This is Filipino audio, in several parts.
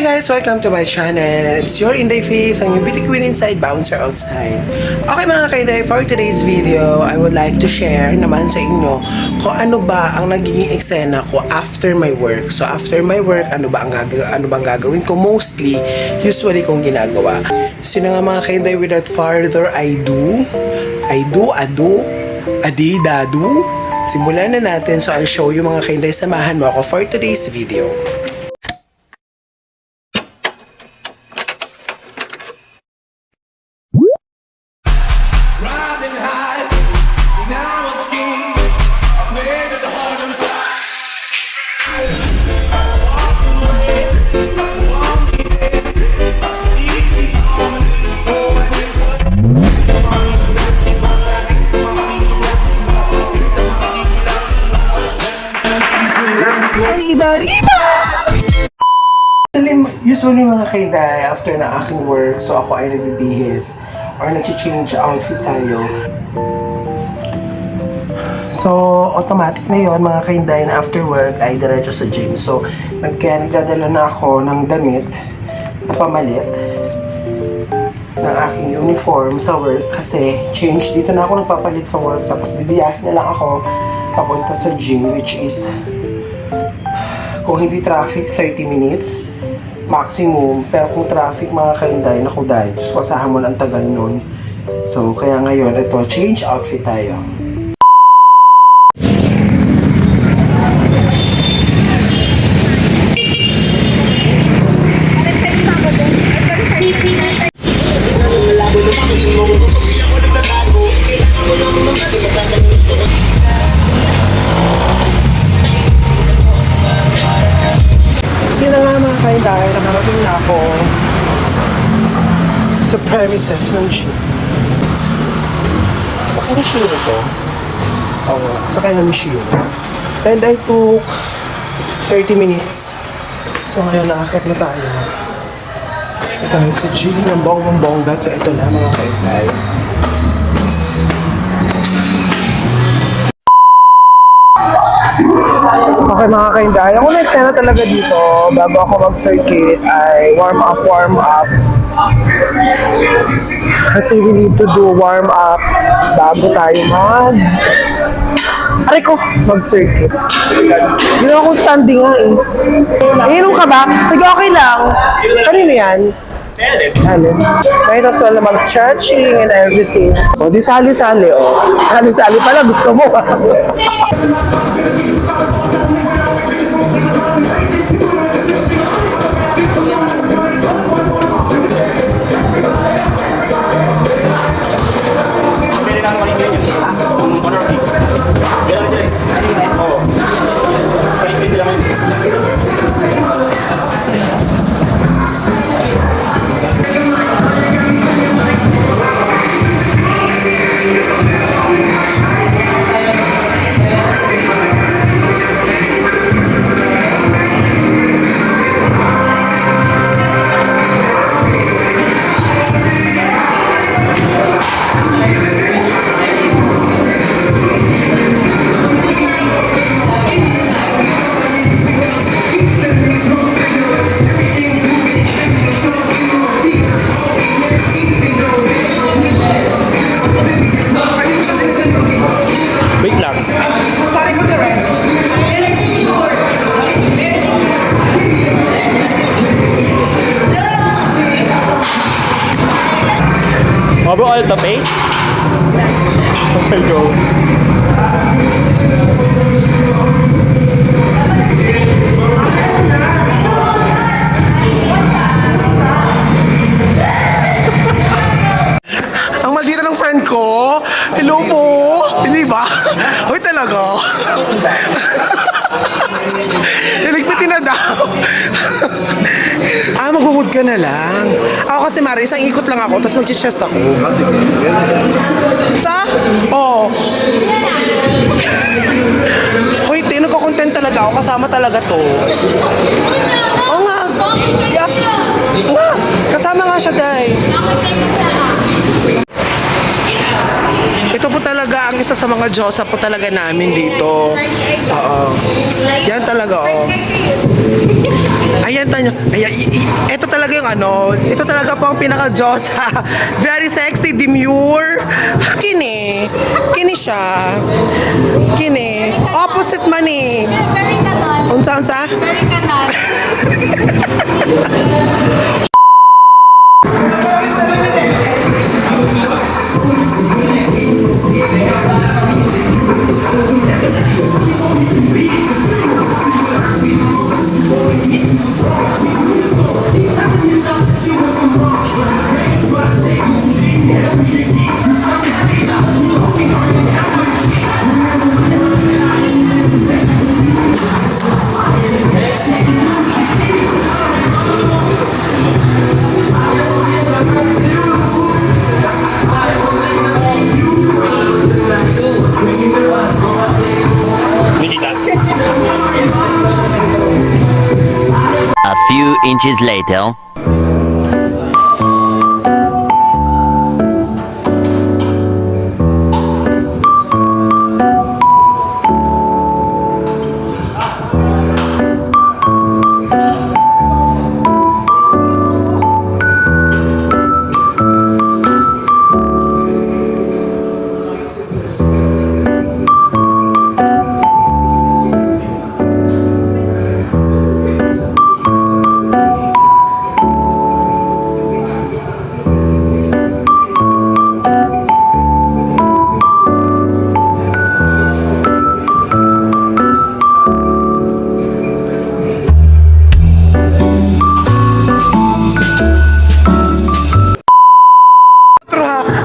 Hi guys! Welcome to my channel. It's your Inday Face, ang yung beauty queen inside, bouncer outside. Okay mga ka-Inday, for today's video, I would like to share naman sa inyo kung ano ba ang nagiging eksena ko after my work. So after my work, ano bang gagawin ko? Mostly, usually kong ginagawa. So nga mga ka-Inday, without further ado, adidadu, simulan na natin. So I'll show you mga ka-Inday, samahan mo ako for today's video. Usually mga ka-Inday, after na aking work, so ako ay nagbibihis or nag-change outfit tayo. So, automatic na yon mga ka-Inday, na after work ay diretso sa gym. So, nagdadala na ako ng damit na pamalit ng aking uniform sa work kasi change. Dito na ako nagpapalit sa work, tapos bibiyahin na lang ako papunta sa gym, which is kung hindi traffic, 30 minutes maximum. Pero kung traffic mga ka-Inday, naku dahil, just kasahan mo lang tagal nun. So, kaya ngayon, ito, change outfit tayo. Dahil nakarating na ako sa premises ng gym. Sa kanya Shiro to. Oo, sa kanya ni Shiro. And I took 30 minutes. So ngayon nakakit na tayo. Ito tayo sa gym ng bongga. So ito na mga ka-Inday. Okay mga ka-Inday, ako na-eksena talaga dito bago ako mag-circuit ay warm up. Kasi we need to do warm up bago tayo mag-circuit. Hindi ako standing nga eh. Inom ka ba? Sige, okay lang. Kanino yan? Might as well mag-stretching and everything. O, di sali-sali o. Sali-sali pala, gusto mo. Overall the pay? Okay, go. Ang maldita ng friend ko. Hello po. Hindi ba? Hoy talaga. Niligpitin na daw. Magugod ka na lang. Ako kasi Mari, isang ikot lang ako, tapos mag-chest ako. Sa? Oo. Hoy, nagko-content talaga ako, kasama talaga to. Oo nga. Yeah. Nga, kasama nga siya, Day. Ito po talaga ang isa sa mga Diyosa po talaga namin dito. Oo. Yan talaga, oh. Ayan, tanyo. Ayan, ito talaga yung ano, ito talaga po ang pinaka-Diyosa. Very sexy, demure. Kini. Kini siya. Kini. Opposite man eh. Very kanon. Unsa? Very kanon. Nikita. A few inches later.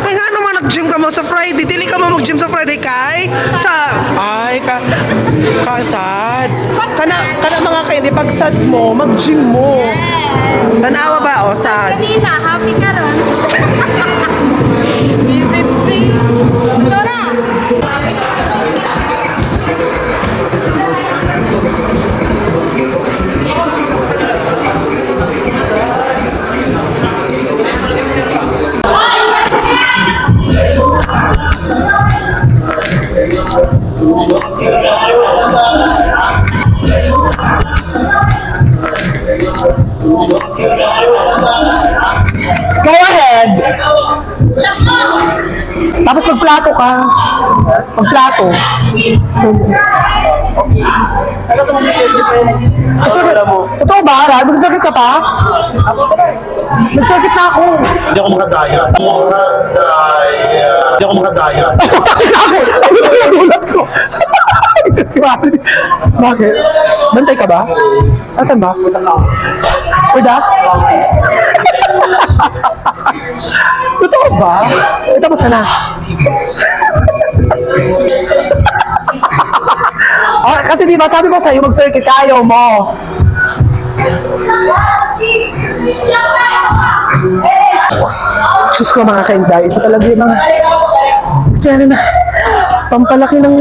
Kaya nga naman nag-gym ka mo sa Friday. Dili ka mo mag-gym sa Friday kay? Kasad. Kana mga kayo, di pagsad mo, mag-gym mo. Tanawa ba o sad? Kanina, happy ka ron. Ito na. Go ahead! Tapos magplato ka. Magplato. Ano sa mga sisirgit pa yun? Totoo ba, Rad? Mag-circuit ka pa? Nag-circuit na ako. Hindi ako makadaya. Hindi ako makadaya. Nagulat ko. Bakit? Bantay ka ba? Asan ba? Uda? Totoo ba? Tapos na. Oh, kasi di ba sabi ko sa'yo mag-circuit ka, ayaw mo. Diyos ko mga kainday, ito talaga yung mga kasi ano na, pampalaki ng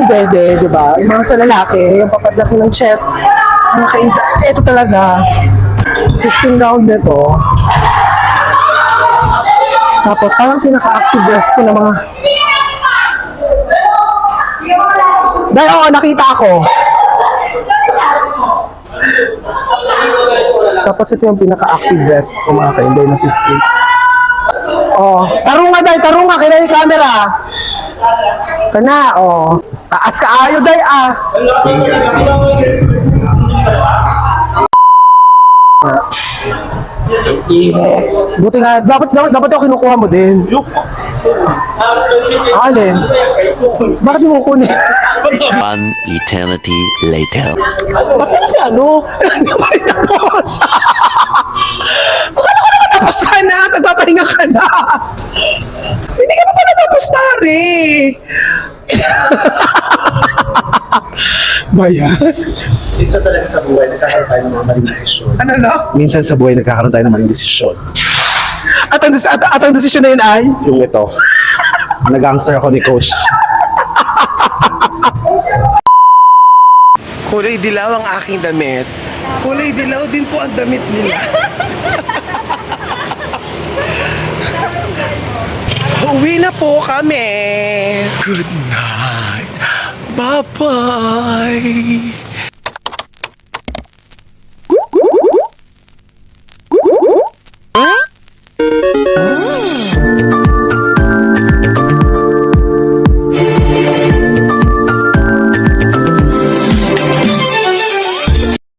dede, di ba? Yung mga sa lalaki, yung pampalaki ng chest, mga kainday, ito talaga, 15 round nito. Tapos parang pinaka-active rest ko ng mga dahil oo, nakita ako. Tapos ito yung pinaka-active vest ko mga kainday na 50. Oh, tarunga day, tarunga, kailan yung camera. Kana, oh. Taas ka ayo day, ah. Buti nga, dapat ako kinukuha mo din. Alin? Bakit mo kukunin? One eternity later. Kasi ano? Hindi pa rin tapos. Baka naman tapos ka na. Nagpapahinga ka na. Hindi ka pa pala tapos, pare. Bayan? Minsan talaga sa buhay, nagkakaroon tayo ng mga maling desisyon. Ano no? Minsan sa buhay, nagkakaroon tayo ng maling desisyon. At ang desisyon na yun ay? Yung ito. Nag-gangster ako ni Coach. Kulay dilaw ang aking damit. Kulay dilaw din po ang damit nila. Uwi na po kami. Good night. Bye-bye.